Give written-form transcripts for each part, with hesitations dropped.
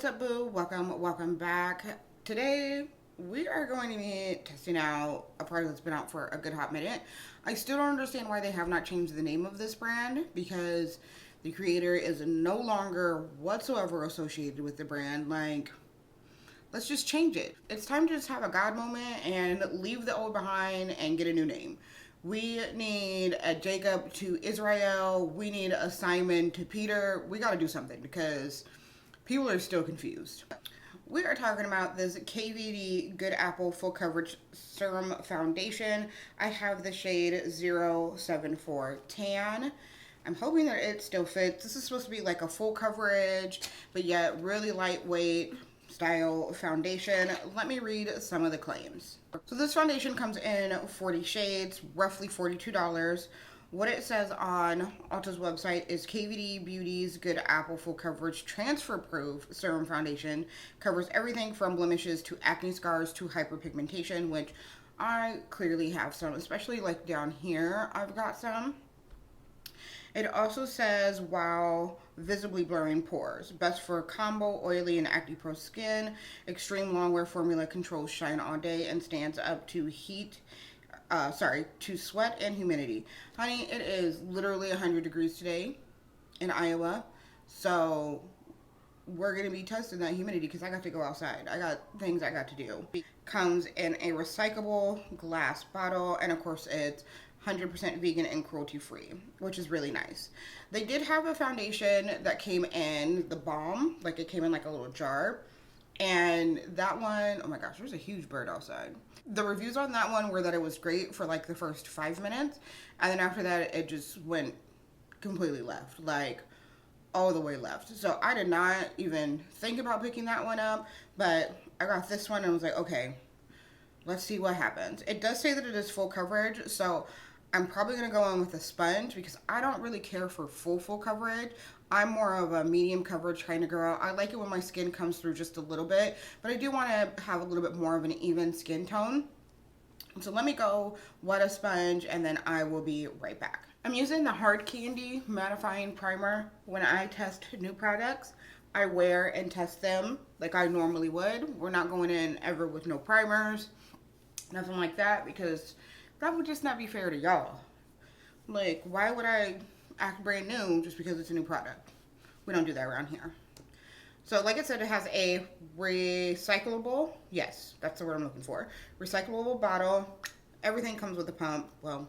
What's up, boo? Welcome back. Today we are going to be testing out a product that's been out for a good hot minute. I still don't understand why they have not changed the name of this brand, because the creator is no longer whatsoever associated with the brand. Like, let's just change it. It's time to just have a God moment and leave the old behind and get a new name. We need a Jacob to Israel. We need a Simon to Peter. We got to do something because people are still confused. We are talking about this KVD Good Apple Full Coverage Serum Foundation. I have the shade 074 Tan. I'm hoping that it still fits. This is supposed to be like a full coverage, but yet really lightweight style foundation. Let me read some of the claims. So this foundation comes in 40 shades, roughly $42. What it says on Ulta's website is KVD Beauty's Good Apple Full Coverage Transfer Proof Serum Foundation covers everything from blemishes to acne scars to hyperpigmentation, which I clearly have some, especially like down here I've got some. It also says, while visibly blurring pores. Best for combo, oily, and acne-prone skin. Extreme long-wear formula controls shine all day and stands up to to sweat and humidity. Honey, it is literally 100 degrees today in Iowa. So we're going to be testing that humidity because I got to go outside. I got things I got to do. It comes in a recyclable glass bottle, and of course it's 100% vegan and cruelty-free, which is really nice. They did have a foundation that came in the balm, like it came in like a little jar. And that one, oh my gosh, there's a huge bird outside. The reviews on that one were that it was great for like the first 5 minutes. And then after that, it just went completely left, like all the way left. So I did not even think about picking that one up, but I got this one and was like, okay, let's see what happens. It does say that it is full coverage, so I'm probably going to go in with a sponge because I don't really care for full coverage. I'm more of a medium coverage kind of girl. I like it when my skin comes through just a little bit, but I do want to have a little bit more of an even skin tone. So let me go wet a sponge and then I will be right back. I'm using the Hard Candy Mattifying Primer. When I test new products, I wear and test them like I normally would. We're not going in ever with no primers, nothing like that, because that would just not be fair to y'all. Like, why would I act brand new just because it's a new product? We don't do that around here. So like I said, it has a recyclable, yes, that's the word I'm looking for, recyclable bottle. Everything comes with a pump. Well,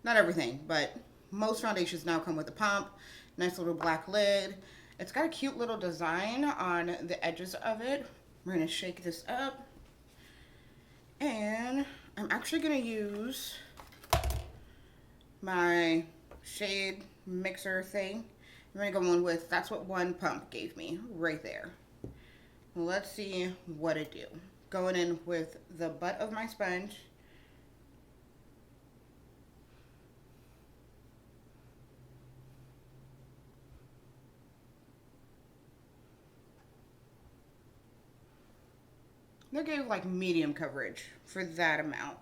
not everything, but most foundations now come with a pump. Nice little black lid. It's got a cute little design on the edges of it. We're gonna shake this up. And I'm actually gonna use my shade mixer thing. I'm gonna go in with, that's what one pump gave me right there. Let's see what it do. Going in with the butt of my sponge. They gave like medium coverage for that amount.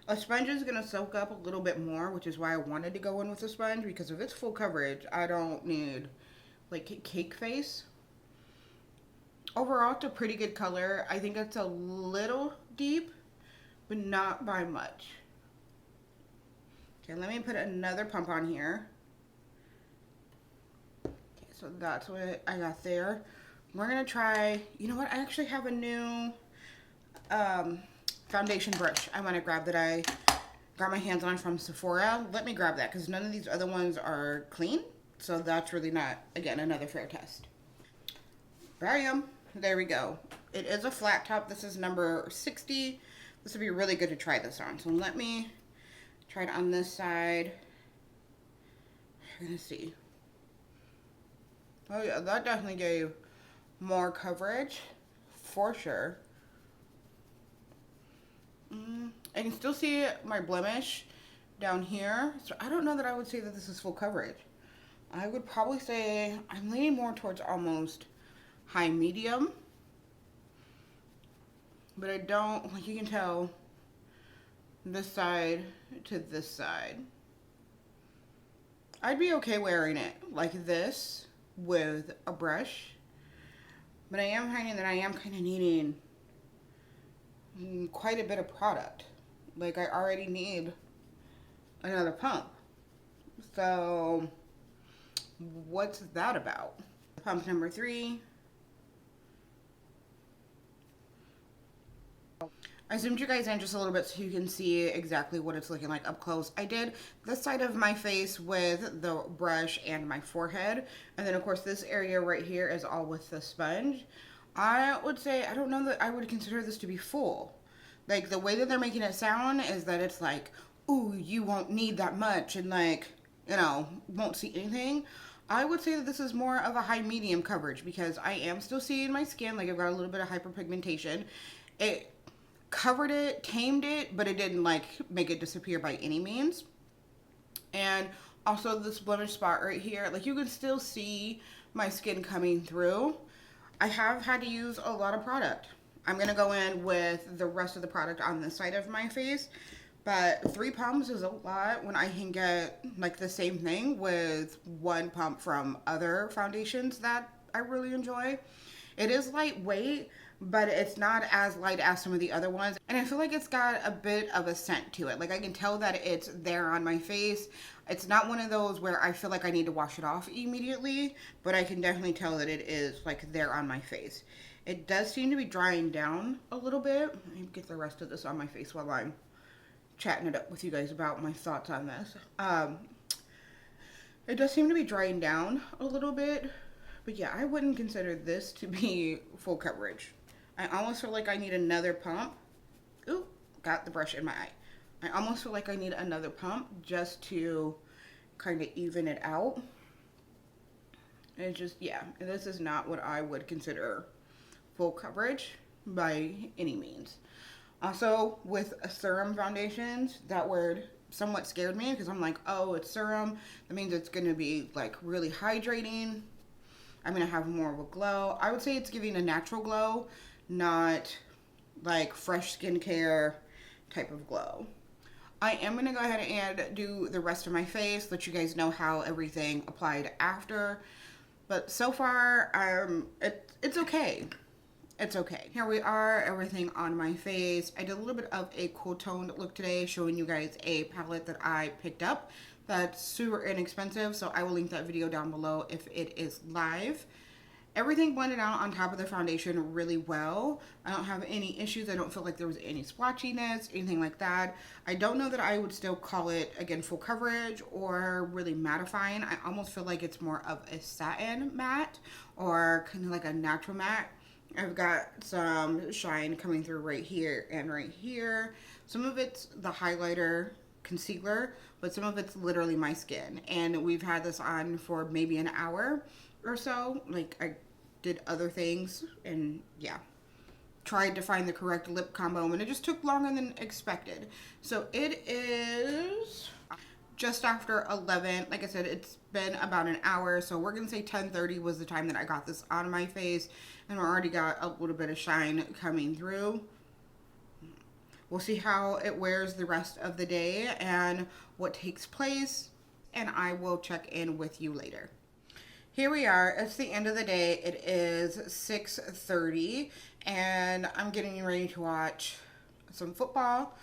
A sponge is going to soak up a little bit more, which is why I wanted to go in with a sponge, because if it's full coverage, I don't need like cake face. Overall, it's a pretty good color. I think it's a little deep, but not by much. Okay, let me put another pump on here. Okay, so that's what I got there. We're going to try, you know what, I actually have a new foundation brush I want to grab that I got my hands on from Sephora. Let me grab that because none of these other ones are clean. So that's really not, again, another fair test. Bam. There we go. It is a flat top. This is number 60. This would be really good to try this on. So let me try it on this side. We're going to see. Oh yeah, that definitely gave more coverage for sure. I can still see my blemish down here, so I don't know that I would say that this is full coverage. I would probably say I'm leaning more towards almost high medium, but I don't, like you can tell this side to this side. I'd be okay wearing it like this with a brush, but I am finding that I am kind of needing quite a bit of product. Like, I already need another pump. So, what's that about? Pump number 3. I zoomed you guys in just a little bit so you can see exactly what it's looking like up close. I did this side of my face with the brush and my forehead. And then, of course, this area right here is all with the sponge. I would say, I don't know that I would consider this to be full. Like, the way that they're making it sound is that it's like, ooh, you won't need that much and, like, you know, won't see anything. I would say that this is more of a high medium coverage because I am still seeing my skin. Like, I've got a little bit of hyperpigmentation. It covered it, tamed it, but it didn't like make it disappear by any means. And also this blemish spot right here, like you can still see my skin coming through. I have had to use a lot of product. I'm gonna go in with the rest of the product on this side of my face, but 3 pumps is a lot when I can get like the same thing with 1 pump from other foundations that I really enjoy. It is lightweight, but it's not as light as some of the other ones. And I feel like it's got a bit of a scent to it. Like I can tell that it's there on my face. It's not one of those where I feel like I need to wash it off immediately, but I can definitely tell that it is like there on my face. It does seem to be drying down a little bit. Let me get the rest of this on my face while I'm chatting it up with you guys about my thoughts on this. It does seem to be drying down a little bit, but yeah, I wouldn't consider this to be full coverage. I almost feel like I need another pump. Ooh, got the brush in my eye. I almost feel like I need another pump just to kind of even it out. It's just, yeah, this is not what I would consider full coverage by any means. Also, with serum foundations, that word somewhat scared me because I'm like, oh, it's serum. That means it's going to be like really hydrating. I'm going to have more of a glow. I would say it's giving a natural glow, not like fresh skincare type of glow. I am going to go ahead and do the rest of my face, let you guys know how everything applied after. But so far, it's okay. It's okay. Here we are, everything on my face. I did a little bit of a cool toned look today, showing you guys a palette that I picked up that's super inexpensive. So I will link that video down below if it is live. Everything blended out on top of the foundation really well. I don't have any issues. I don't feel like there was any splotchiness, anything like that. I don't know that I would still call it, again, full coverage or really mattifying. I almost feel like it's more of a satin matte or kind of like a natural matte. I've got some shine coming through right here and right here. Some of it's the highlighter concealer, but some of it's literally my skin. And we've had this on for maybe an hour or so. Like, I did other things and yeah, tried to find the correct lip combo and it just took longer than expected. So it is just after 11. Like I said, it's been about an hour, so we're gonna say 10:30 was the time that I got this on my face, and I already got a little bit of shine coming through. We'll see how it wears the rest of the day and what takes place, and I will check in with you later. Here we are. It's the end of the day. It is 6:30, and I'm getting ready to watch some football.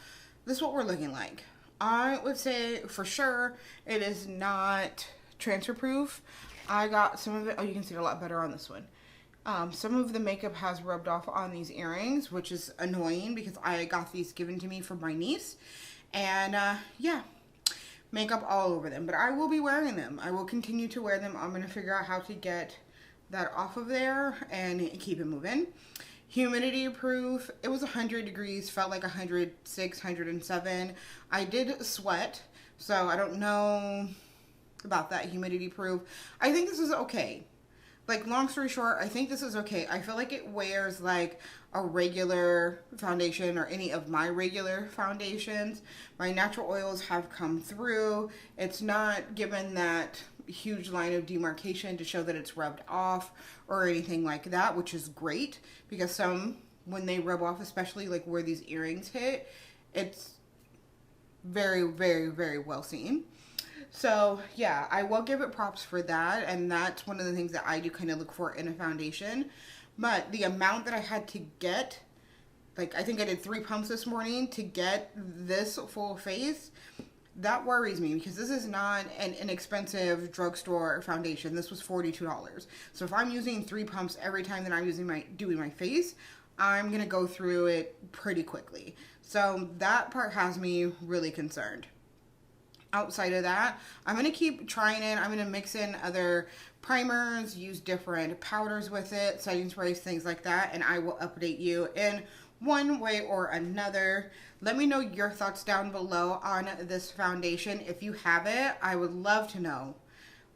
This is what we're looking like. I would say for sure it is not transfer proof. I got some of it. Oh, you can see it a lot better on this one. Some of the makeup has rubbed off on these earrings, which is annoying because I got these given to me from my niece. And yeah, makeup all over them. But I will be wearing them. I will continue to wear them. I'm going to figure out how to get that off of there and keep it moving. Humidity proof, it was 100 degrees, felt like 106, 107. I did sweat, so I don't know about that humidity proof. I think this is okay. Like, long story short, I think this is okay. I feel like it wears like a regular foundation or any of my regular foundations. My natural oils have come through. It's not given that huge line of demarcation to show that it's rubbed off or anything like that, which is great because some, when they rub off, especially like where these earrings hit, it's very, very, very well seen. So yeah, I will give it props for that, and that's one of the things that I do kind of look for in a foundation. But the amount that I had to get, like I think I did 3 pumps this morning to get this full face, that worries me because this is not an inexpensive drugstore foundation. This was $42. So if I'm using 3 pumps every time that I'm doing my face, I'm gonna go through it pretty quickly. So that part has me really concerned. Outside of that, I'm going to keep trying it. I'm going to mix in other primers, use different powders with it, setting sprays, things like that, and I will update you in one way or another. Let me know your thoughts down below on this foundation. If you have it, I would love to know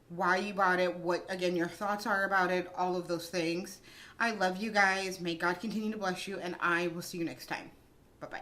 why you bought it, what, again, your thoughts are about it, all of those things. I love you guys. May God continue to bless you, and I will see you next time. Bye-bye.